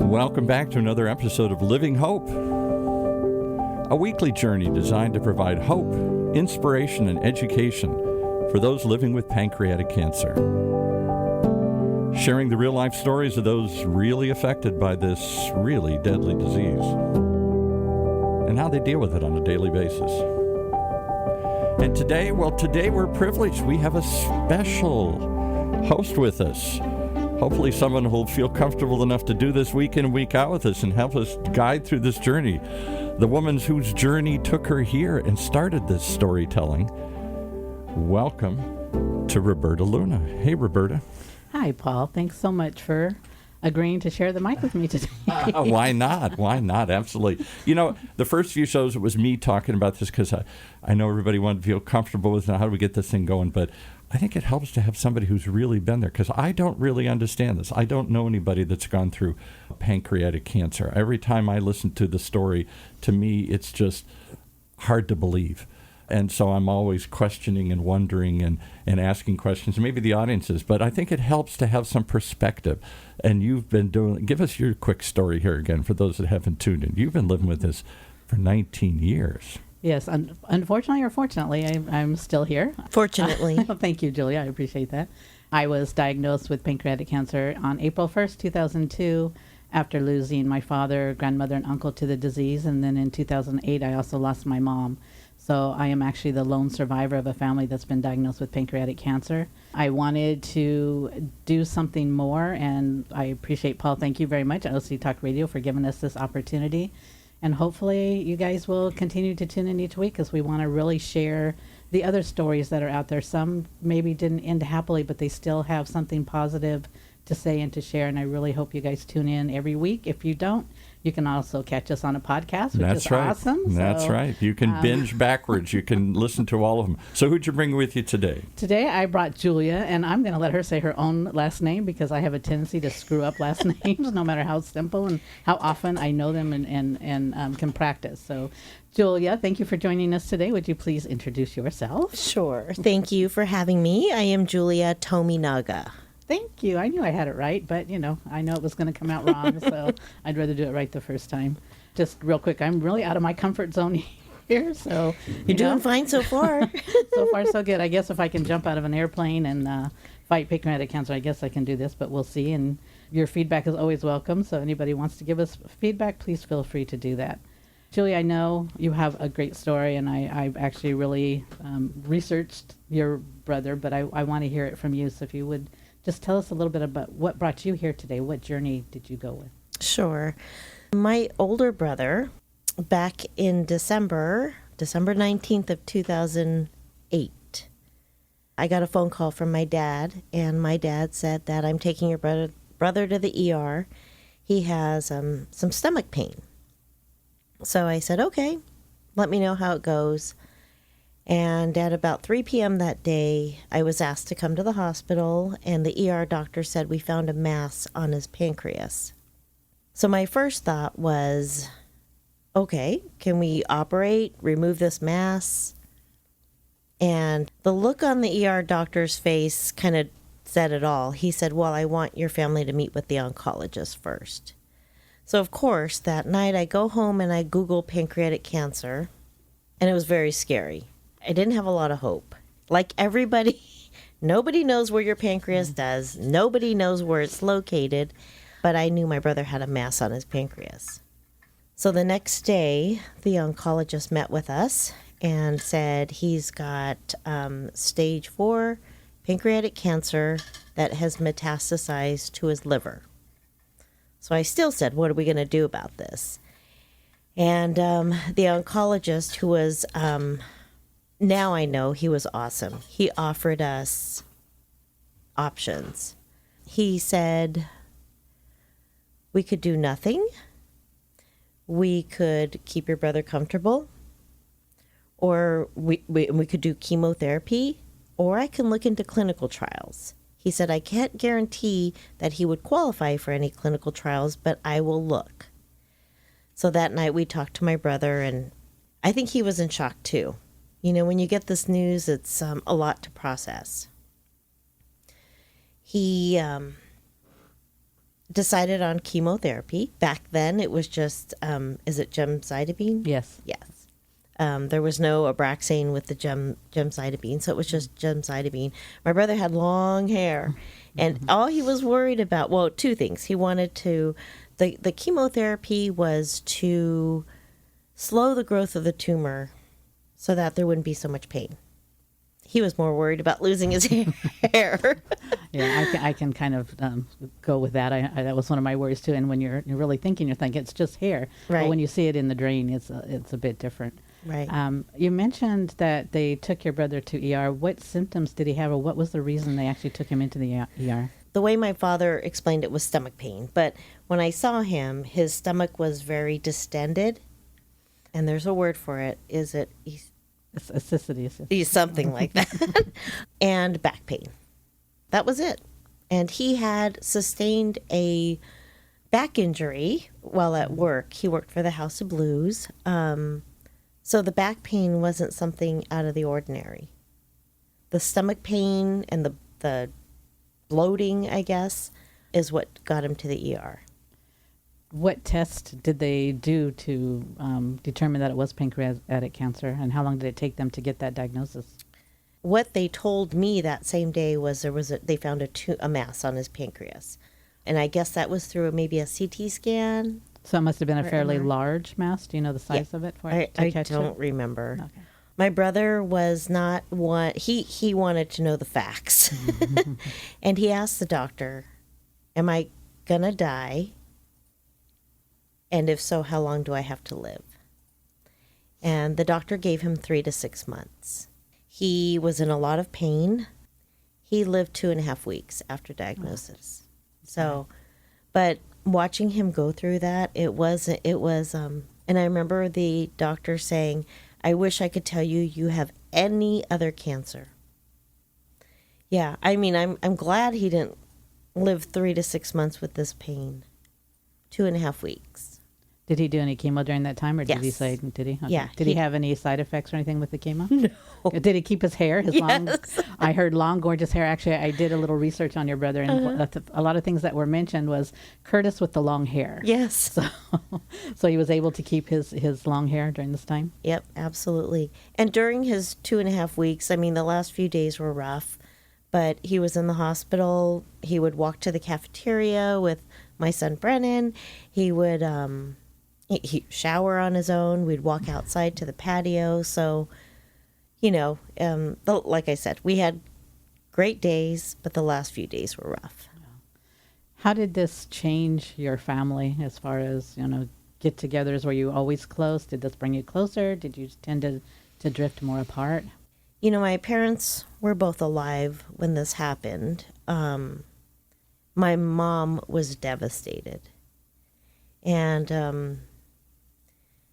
Welcome back to another episode of Living Hope, a weekly journey designed to provide hope, inspiration, and education for those living with pancreatic cancer. Sharing the real-life stories of those really affected by this really deadly disease and how they deal with it on a daily basis. And today we're privileged. We have a special host with us. Hopefully someone who will feel comfortable enough to do this week in and week out with us and help us guide through this journey. The woman whose journey took her here and started this storytelling. Welcome to Roberta Luna. Hey, Roberta. Hi, Paul. Thanks so much for agreeing to share the mic with me today. Why not? Why not? Absolutely. You know, the first few shows, it was me talking about this because I know everybody wanted to feel comfortable with how do we get this thing going, but I think it helps to have somebody who's really been there because I don't really understand this. I don't know anybody that's gone through pancreatic cancer. Every time I listen to the story, to me, it's just hard to believe. And so I'm always questioning and wondering and asking questions, maybe the audiences, but I think it helps to have some perspective. And you've been give us your quick story here again for those that haven't tuned in. You've been living with this for 19 years. Yes, unfortunately or fortunately, I'm still here. Fortunately. Thank you, Julia. I appreciate that. I was diagnosed with pancreatic cancer on April 1st, 2002, after losing my father, grandmother, and uncle to the disease. And then in 2008, I also lost my mom. So I am actually the lone survivor of a family that's been diagnosed with pancreatic cancer. I wanted to do something more, and I appreciate, Paul, thank you very much, OC Talk Radio, for giving us this opportunity. And hopefully you guys will continue to tune in each week because we want to really share the other stories that are out there. Some maybe didn't end happily, but they still have something positive to say and to share. And I really hope you guys tune in every week. If you don't, you can also catch us on a podcast, which is awesome. That's right. You can binge backwards. You can listen to all of them. So who'd you bring with you today? Today I brought Julia, and I'm going to let her say her own last name because I have a tendency to screw up last names no matter how simple and how often I know them and can practice. So Julia, thank you for joining us today. Would you please introduce yourself? Sure. Thank you for having me. I am Julia Tominaga. Thank you. I knew I had it right, but, I know it was going to come out wrong, so I'd rather do it right the first time. Just real quick, I'm really out of my comfort zone here, so... You're doing fine so far. So far, so good. I guess if I can jump out of an airplane and fight pancreatic cancer, I guess I can do this, but we'll see. And your feedback is always welcome, so anybody wants to give us feedback, please feel free to do that. Julie, I know you have a great story, and I've actually really researched your brother, but I want to hear it from you, so if you would... just tell us a little bit about what brought you here today. What journey did you go with? Sure. My older brother, back in December 19th of 2008, I got a phone call from my dad, and my dad said that I'm taking your brother to the ER. He has some stomach pain. So I said, okay, let me know how it goes. And at about 3 p.m. that day, I was asked to come to the hospital, and the ER doctor said we found a mass on his pancreas. So my first thought was, okay, can we operate, remove this mass? And the look on the ER doctor's face kind of said it all. He said, well, I want your family to meet with the oncologist first. So, of course, that night I go home and I Google pancreatic cancer, and it was very scary. I didn't have a lot of hope. Like everybody, nobody knows where your pancreas does. Nobody knows where it's located. But I knew my brother had a mass on his pancreas. So the next day, the oncologist met with us and said he's got stage 4 pancreatic cancer that has metastasized to his liver. So I still said, what are we going to do about this? And the oncologist, who was... now I know he was awesome. He offered us options. He said we could do nothing. We could keep your brother comfortable, or we could do chemotherapy, or I can look into clinical trials. He said, I can't guarantee that he would qualify for any clinical trials, but I will look. So that night we talked to my brother, and I think he was in shock too. You know, when you get this news, it's a lot to process. He decided on chemotherapy. Back then, it was just, is it gemcitabine? Yes. Yes. There was no Abraxane with the gemcitabine, so it was just gemcitabine. My brother had long hair, and all he was worried about, well, two things. He wanted to, the chemotherapy was to slow the growth of the tumor so that there wouldn't be so much pain. He was more worried about losing his hair. Yeah, I can kind of go with that. That was one of my worries too. And when you're really thinking, you're thinking it's just hair. Right. But when you see it in the drain, it's a bit different. Right. You mentioned that they took your brother to ER. What symptoms did he have, or what was the reason they actually took him into the ER? The way my father explained it was stomach pain. But when I saw him, his stomach was very distended. And there's a word for it. Is it something like that? And back pain. That was it. And he had sustained a back injury while at work. He worked for the House of Blues. So the back pain wasn't something out of the ordinary. The stomach pain and the bloating, I guess, is what got him to the ER. What test did they do to determine that it was pancreatic cancer, and how long did it take them to get that diagnosis? What they told me that same day was they found a mass on his pancreas. And I guess that was through maybe a CT scan. So it must have been a Or fairly MRI. large mass. Do you know the size of it? I don't remember. Okay. My brother was not one. He wanted to know the facts. And he asked the doctor, am I going to die? And if so, how long do I have to live? And the doctor gave him 3 to 6 months. He was in a lot of pain. He lived 2.5 weeks after diagnosis. So, but watching him go through that, it was, and I remember the doctor saying, I wish I could tell you you have any other cancer. Yeah, I mean, I'm glad he didn't live 3 to 6 months with this pain. 2.5 weeks. Did he do any chemo during that time, or did he Yes. say? Did he? Okay. Yeah, Did he have any side effects or anything with the chemo? No. Did he keep his hair? His long. Yes. I heard long, gorgeous hair. Actually, I did a little research on your brother, and a lot of things that were mentioned was Curtis with the long hair. Yes. So he was able to keep his long hair during this time. Yep, absolutely. And during his 2.5 weeks, I mean, the last few days were rough, but he was in the hospital. He would walk to the cafeteria with my son Brennan. He would he shower on his own. We'd walk outside to the patio. So, like I said, we had great days, but the last few days were rough. How did this change your family as far as, get-togethers? Were you always close? Did this bring you closer? Did you tend to drift more apart? My parents were both alive when this happened. My mom was devastated. And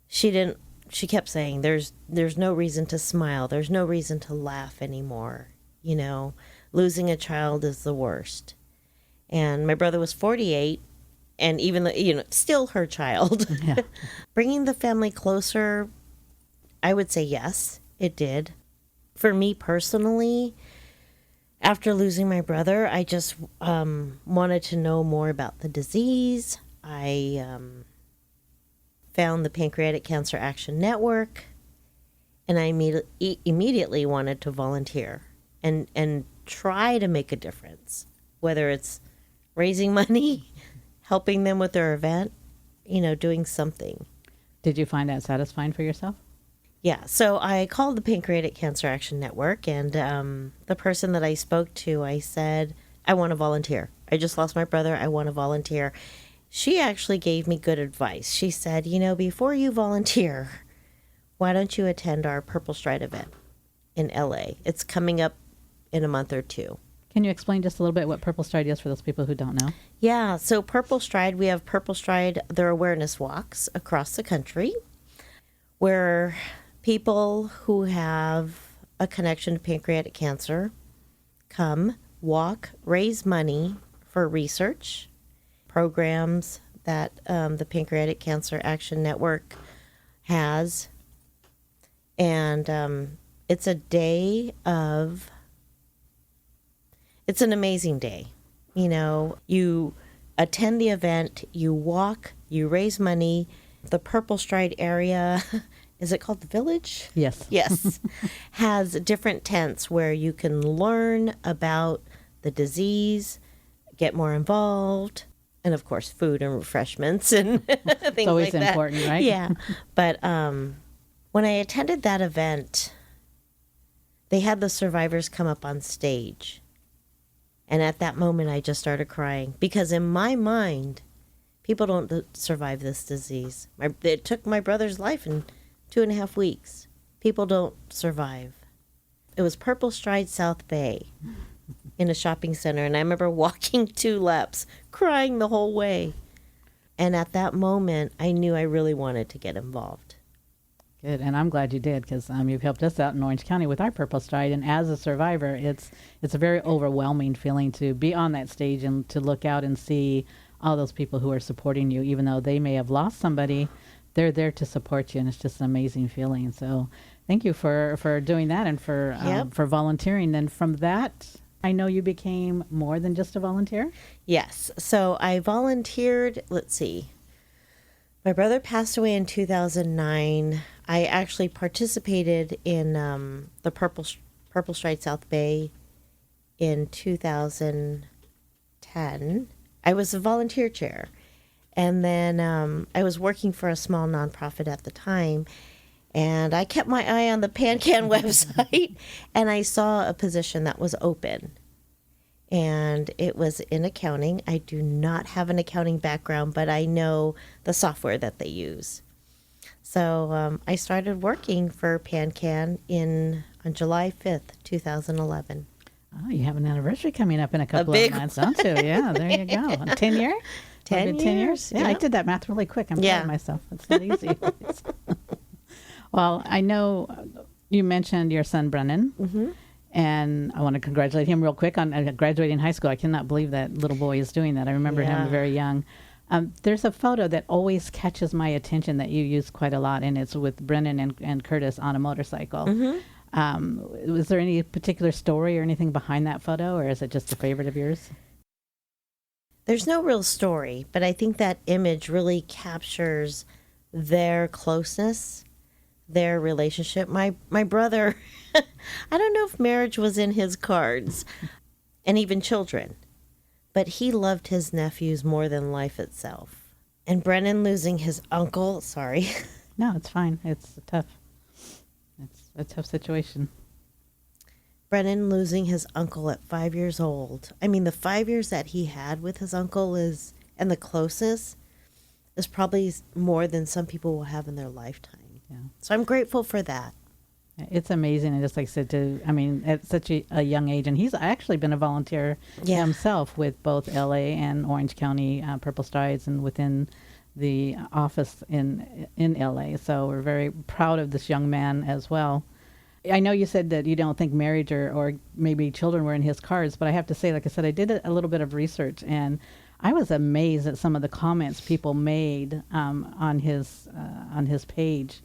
she kept saying, there's no reason to smile. There's no reason to laugh anymore. Losing a child is the worst. And my brother was 48, and even though, still her child. Yeah. Bringing the family closer, I would say yes, it did. For me personally, after losing my brother, I just wanted to know more about the disease. I found the Pancreatic Cancer Action Network, and I immediately wanted to volunteer and try to make a difference, whether it's raising money, helping them with their event, doing something. Did you find that satisfying for yourself? Yeah, so I called the Pancreatic Cancer Action Network, and the person that I spoke to, I said, I want to volunteer. I just lost my brother. I want to volunteer. She actually gave me good advice. She said, before you volunteer, why don't you attend our Purple Stride event in LA? It's coming up in a month or two. Can you explain just a little bit what Purple Stride is for those people who don't know? Yeah, so Purple Stride, we have Purple Stride, they're awareness walks across the country where people who have a connection to pancreatic cancer come, walk, raise money for research, programs that the Pancreatic Cancer Action Network has. And it's it's an amazing day. You attend the event, you walk, you raise money. The Purple Stride area, is it called the Village? Yes. Yes. Has different tents where you can learn about the disease, get more involved, and of course, food and refreshments and things like that. It's always important, right? Yeah. But when I attended that event, they had the survivors come up on stage. And at that moment, I just started crying because in my mind, people don't survive this disease. It took my brother's life in 2.5 weeks. People don't survive. It was Purple Stride South Bay in a shopping center. And I remember walking 2 laps, crying the whole way. And at that moment, I knew I really wanted to get involved. Good, and I'm glad you did because you've helped us out in Orange County with our Purple Stride. And as a survivor, it's a very overwhelming feeling to be on that stage and to look out and see all those people who are supporting you, even though they may have lost somebody. They're there to support you, and it's just an amazing feeling. So, thank you for doing that and for volunteering. And from that, I know you became more than just a volunteer. Yes, so I volunteered. Let's see. My brother passed away in 2009. I actually participated in the Purple Stride South Bay in 2010. I was a volunteer chair. And then I was working for a small nonprofit at the time. And I kept my eye on the PanCan website. And I saw a position that was open. And it was in accounting. I do not have an accounting background, but I know the software that they use. So I started working for PanCan on July 5th, 2011. Oh, you have an anniversary coming up in a couple big of months, don't you? Yeah, there you go. 10 year? 10 years. Yeah, I did that math really quick. I'm proud of myself. It's not easy. Well, I know you mentioned your son, Brennan. Mm-hmm. And I want to congratulate him real quick on graduating high school. I cannot believe that little boy is doing that. I remember him very young. There's a photo that always catches my attention that you use quite a lot, and it's with Brennan and Curtis on a motorcycle. Mm-hmm. Was there any particular story or anything behind that photo, or is it just a favorite of yours? There's no real story, but I think that image really captures their closeness, their relationship. My brother, I don't know if marriage was in his cards, and even children, but he loved his nephews more than life itself. And Brennan losing his uncle, sorry. No, it's fine. It's a tough situation. Brennan losing his uncle at 5 years old. I mean, the 5 years that he had with his uncle and the closest is probably more than some people will have in their lifetime. Yeah. So I'm grateful for that. It's amazing, and just like I said, at such a young age, and he's actually been a volunteer himself with both LA and Orange County Purple Strides, and within the office in LA. So we're very proud of this young man as well. I know you said that you don't think marriage or maybe children were in his cards, but I have to say, like I said, I did a little bit of research, and I was amazed at some of the comments people made on his page.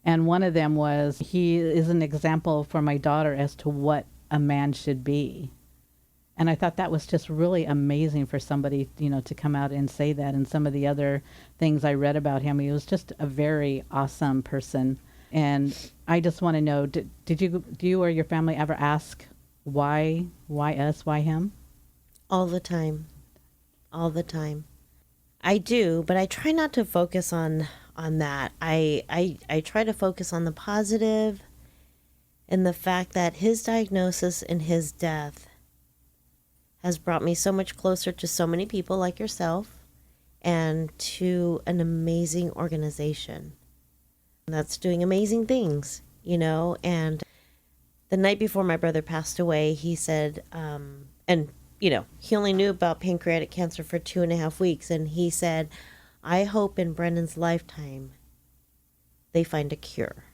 And one of them was, he is an example for my daughter as to what a man should be. And I thought that was just really amazing for somebody, to come out and say that. And some of the other things I read about him, he was just a very awesome person. And I just want to know, do you or your family ever ask why us, why him? All the time. I do, but I try not to focus on that. I try to focus on the positive and the fact that his diagnosis and his death has brought me so much closer to so many people like yourself and to an amazing organization that's doing amazing things, and the night before my brother passed away, he said, he only knew about pancreatic cancer for 2.5 weeks, and he said, I hope in Brennan's lifetime they find a cure.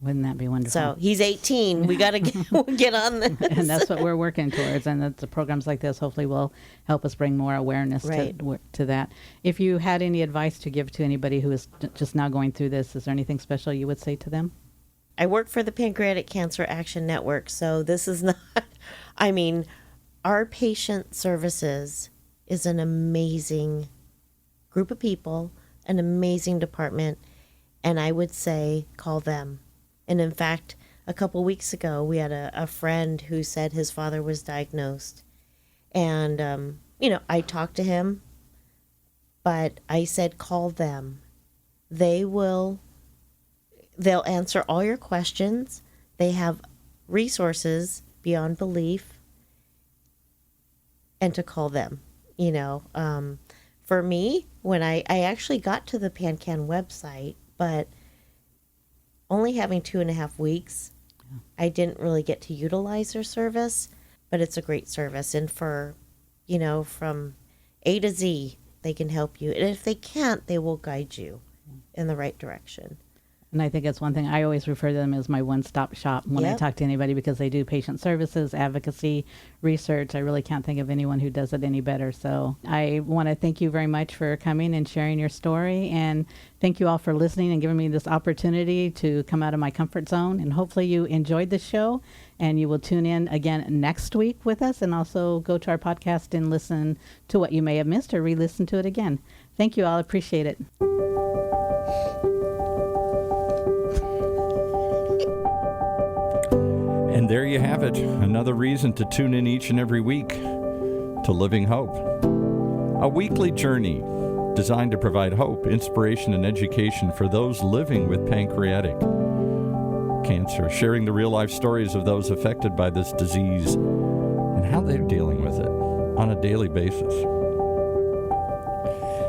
Wouldn't that be wonderful? So he's 18. We got to get on this. And that's what we're working towards. And the programs like this hopefully will help us bring more awareness to that. If you had any advice to give to anybody who is just now going through this, is there anything special you would say to them? I work for the Pancreatic Cancer Action Network. So this is not, our patient services is an amazing group of people, an amazing department, and I would say call them. And in fact, a couple weeks ago, we had a friend who said his father was diagnosed. And, I talked to him, but I said, call them. They'll answer all your questions. They have resources beyond belief, and to call them, For me, when I actually got to the PanCan website, but only having 2.5 weeks, I didn't really get to utilize their service, but it's a great service. And for, from A to Z, they can help you. And if they can't, they will guide you in the right direction. And I think that's one thing. I always refer to them as my one-stop shop when I talk to anybody, because they do patient services, advocacy, research. I really can't think of anyone who does it any better. So I want to thank you very much for coming and sharing your story. And thank you all for listening and giving me this opportunity to come out of my comfort zone. And hopefully you enjoyed the show, and you will tune in again next week with us, and also go to our podcast and listen to what you may have missed or re-listen to it again. Thank you all. Appreciate it. And there you have it, another reason to tune in each and every week to Living Hope. A weekly journey designed to provide hope, inspiration, and education for those living with pancreatic cancer, sharing the real-life stories of those affected by this disease and how they're dealing with it on a daily basis.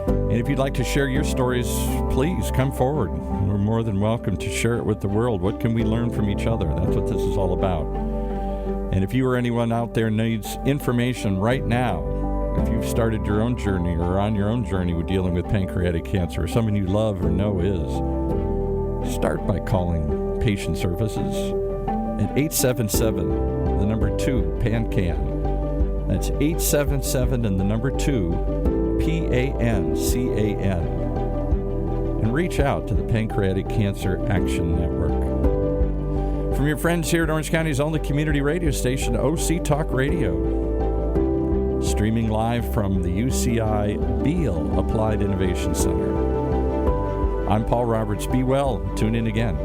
And if you'd like to share your stories, please come forward. We're more than welcome to share it with the world. What can we learn from each other? That's what this is all about. And if you or anyone out there needs information right now, if you've started your own journey or are on your own journey with dealing with pancreatic cancer, or someone you love or know is, start by calling patient services at 877, the number 2, PANCAN. That's 877 and the number 2, PANCAN, and reach out to the Pancreatic Cancer Action Network. From your friends here at Orange County's only community radio station, OC Talk Radio, streaming live from the UCI Beale Applied Innovation Center. I'm Paul Roberts. Be well. Tune in again.